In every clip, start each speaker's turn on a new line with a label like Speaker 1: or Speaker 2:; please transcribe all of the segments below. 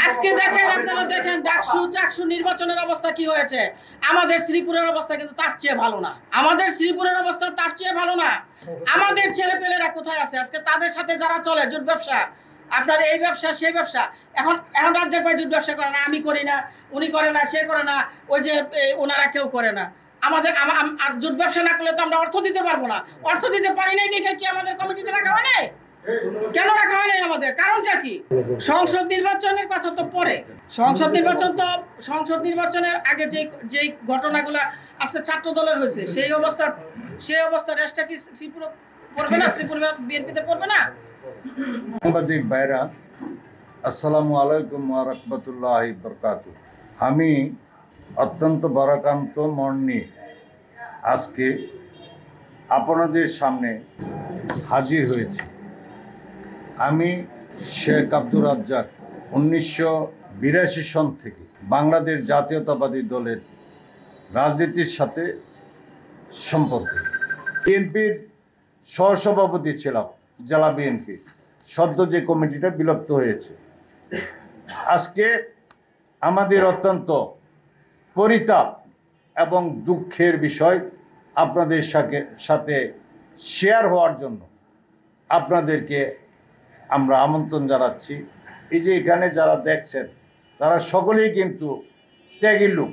Speaker 1: আজকে দেখেন, আপনারা দেখেন ডাকসু চাকসু নির্বাচনের অবস্থা কি হয়েছে। আমাদের শ্রীপুরের অবস্থা কিন্তু তার চেয়ে ভালো না। আমাদের শ্রীপুরের অবস্থা তার চেয়ে ভালো না। আমাদের ছেলেপেলেরা কোথায় আছে আজকে? তাদের সাথে যারা চলে জুট ব্যবসা, আপনার এই ব্যবসা সেই ব্যবসা, এখন এখন রাজ্জাক ভাই জুট ব্যবসা করে না, আমি করি না, উনি করে না, সে করে না, ওই যে ওনারা কেউ করে না। আমাদের জুট ব্যবসা না করলে তো আমরা অর্থ দিতে পারবো না। অর্থ দিতে পারি নাই দেখে কি আমাদের কমিটিতে রাখা হয় নাই? কেন রাখা হয় নাই আমাদের? কারণটা কি? সংসদ নির্বাচনের কথা তো পরে। সংসদ নির্বাচনের আগে যে ঘটনাগুলো আজকে ছাত্র দলের হয়েছে, সেই অবস্থার রেস্টটা কি শ্রীপুর পড়বে না? শ্রীপুর বিএনপিতে পড়বে না?
Speaker 2: সাংবাদিক ভাইরা, আসসালামু আলাইকুম ওয়া রাহমাতুল্লাহি ওয়া বারাকাতুহু। আমি অত্যন্ত ভারাক্রান্ত মন নিয়ে আজকে আপনাদের সামনে হাজির হয়েছি। আমি শেখ আব্দুর রাজ্জাক 1982 সন থেকে বাংলাদেশ জাতীয়তাবাদী দলের রাজনীতির সাথে সম্পর্ক। বিএনপির সহসভাপতি ছিলাম, জেলা বিএনপি। সদ্য যে কমিটিটা বিলুপ্ত হয়েছে। আজকে আমাদের অত্যন্ত পরিতাপ এবং দুঃখের বিষয় আপনাদের সাথে শেয়ার হওয়ার জন্য আপনাদেরকে আমরা আমন্ত্রণ জানাচ্ছি। এই যে এখানে যারা দেখছেন তারা সকলেই কিন্তু ত্যাগী লোক।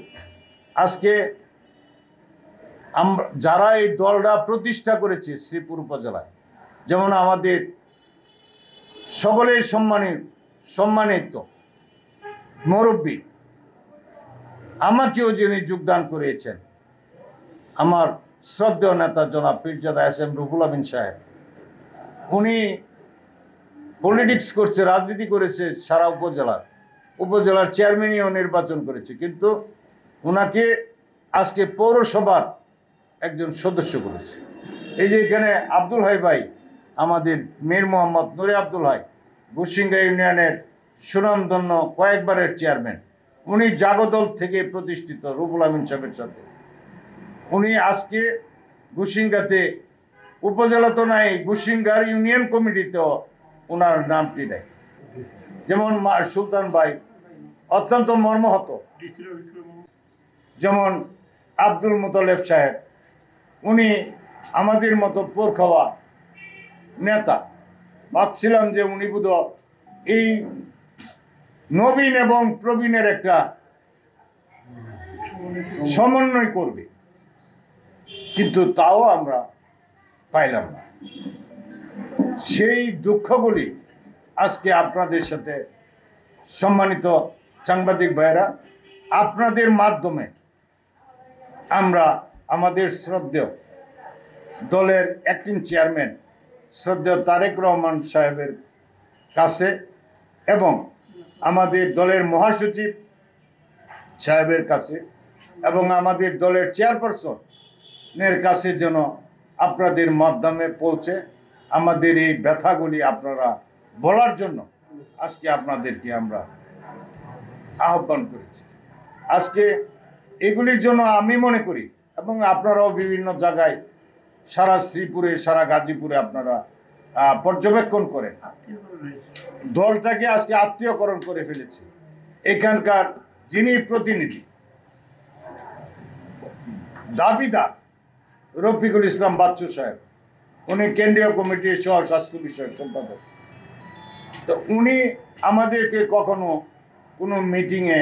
Speaker 2: আজকে আমরা যারা এই দলটা প্রতিষ্ঠা করেছে শ্রীপুর উপজেলায়, যেমন আমাদের সকলের সম্মানিত মুরব্বী, আমাকেও যিনি যোগদান করিয়েছেন, আমার শ্রদ্ধেয় নেতা জনাব পীরজাদা এস.এম. রুহুল আমিন সাহেব। উনি পলিটিক্স করছে, রাজনীতি করেছে সারা উপজেলার চেয়ারম্যানও নির্বাচন করেছে, কিন্তু ওনাকে আজকে পৌরসভার একজন সদস্য করেছে। এই যে এখানে আব্দুল হাই ভাই, আমাদের মীর মোহাম্মদ নুরে আব্দুল হাই, গুসিঙ্গা ইউনিয়নের সুনামধন্য কয়েকবারের চেয়ারম্যান, উনি জাগদল থেকে প্রতিষ্ঠিত রুহুল আমিন সাহেবের সাথে। উনি আজকে গুসিঙ্গাতে উপজেলা তো নাই, গুসিঙ্গার ইউনিয়ন কমিটিতেও ওনার নামটি নেয়। যেমন সুলতান ভাই অত্যন্ত মর্মাহত, যেমন আব্দুল মুতালেব সাহেব, উনি আমাদের মতো পোর খাওয়া নেতা। ভাবছিলাম যে উনি বোধ এই নবীন এবং প্রবীণের একটা সমন্বয় করবে, কিন্তু তাও আমরা পাইলাম না। সেই দুঃখগুলি আজকে আপনাদের সাথে, সম্মানিত সাংবাদিক ভাইয়েরা, আপনাদের মাধ্যমে আমরা আমাদের শ্রদ্ধেয় দলের অ্যাক্টিং চেয়ারম্যান শ্রদ্ধেয় তারেক রহমান সাহেবের কাছে এবং আমাদের দলের মহাসচিব সাহেবের কাছে এবং আমাদের দলের চেয়ারপারসনের কাছে যেন আপনাদের মাধ্যমে পৌঁছে আমাদের এই ব্যথাগুলি আপনারা বলার জন্য আজকে আপনাদেরকে আমরা আহ্বান করেছি। আজকে এগুলির জন্য আমি মনে করি, এবং আপনারাও বিভিন্ন জায়গায় সারা শ্রীপুরে, সারা গাজীপুরে আপনারা পর্যবেক্ষণ করেন, দলটাকে আজকে আত্মীয়করণ করে ফেলেছে। এখানকার যিনি প্রতিনিধি, দাবিদার রফিকুল ইসলাম বাচ্চু সাহেব, উনি কেন্দ্রীয় কমিটির সহ স্বাস্থ্য বিষয়ক সম্পাদক। তো উনি আমাদেরকে কখনো কোনো মিটিংয়ে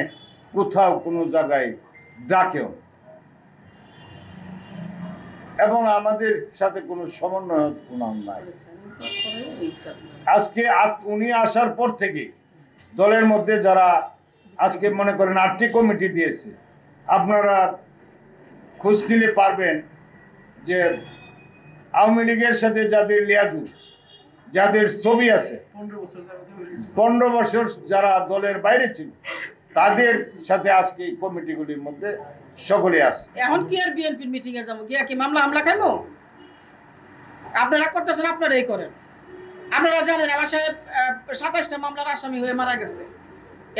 Speaker 2: কোথাও কোনো জায়গায় ডাকেও এবং আমাদের সাথে কোনো সমন্বয় নাই। আজকে উনি আসার পর থেকে দলের মধ্যে যারা আজকে মনে করেন 8টি কমিটি দিয়েছে, আপনারা খোঁজ নিলে পারবেন যে আওয়ামী লীগের সাথে যাদের লিয়াজু, যাদের ছবি আছে, 15 বছর যারা দলের বাইরে ছিল, তাদের সাথে আজকে এই কমিটিগুলির মধ্যে সকলে আছে।
Speaker 1: এখন কি আর বিএনপির মিটিং এ যাবো, গিয়া কি মামলা খাইবো? আপনারা করতেছেন, আপনারাই করেন। আপনারা জানেন আমার সাহেব 27টা মামলার আসামি হয়ে মারা গেছে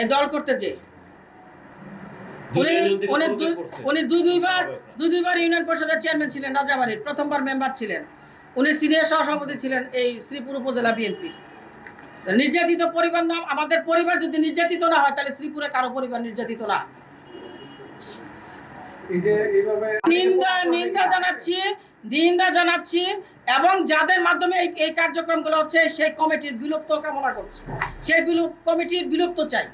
Speaker 1: এই দল করতে যে। উনি দুইবার ইউনিয়ন পরিষদের চেয়ারম্যান ছিলেন, রাজাবাড়ির প্রথমবার মেম্বার ছিলেন, উনি সিনিয়র সহসভাপতি ছিলেন এই শ্রীপুর উপজেলা বিএনপি। নির্যাতিত পরিবার না, আমাদের পরিবার যদি নির্যাতিত না হয় তাহলে শ্রীপুরে কারো পরিবার নির্যাতিত না। নিন্দা জানাচ্ছি এবং যাদের মাধ্যমে এই কার্যক্রমগুলো হচ্ছে সেই কমিটির বিলুপ্ত কামনা করছি, সেই কমিটির বিলুপ্ত চাই।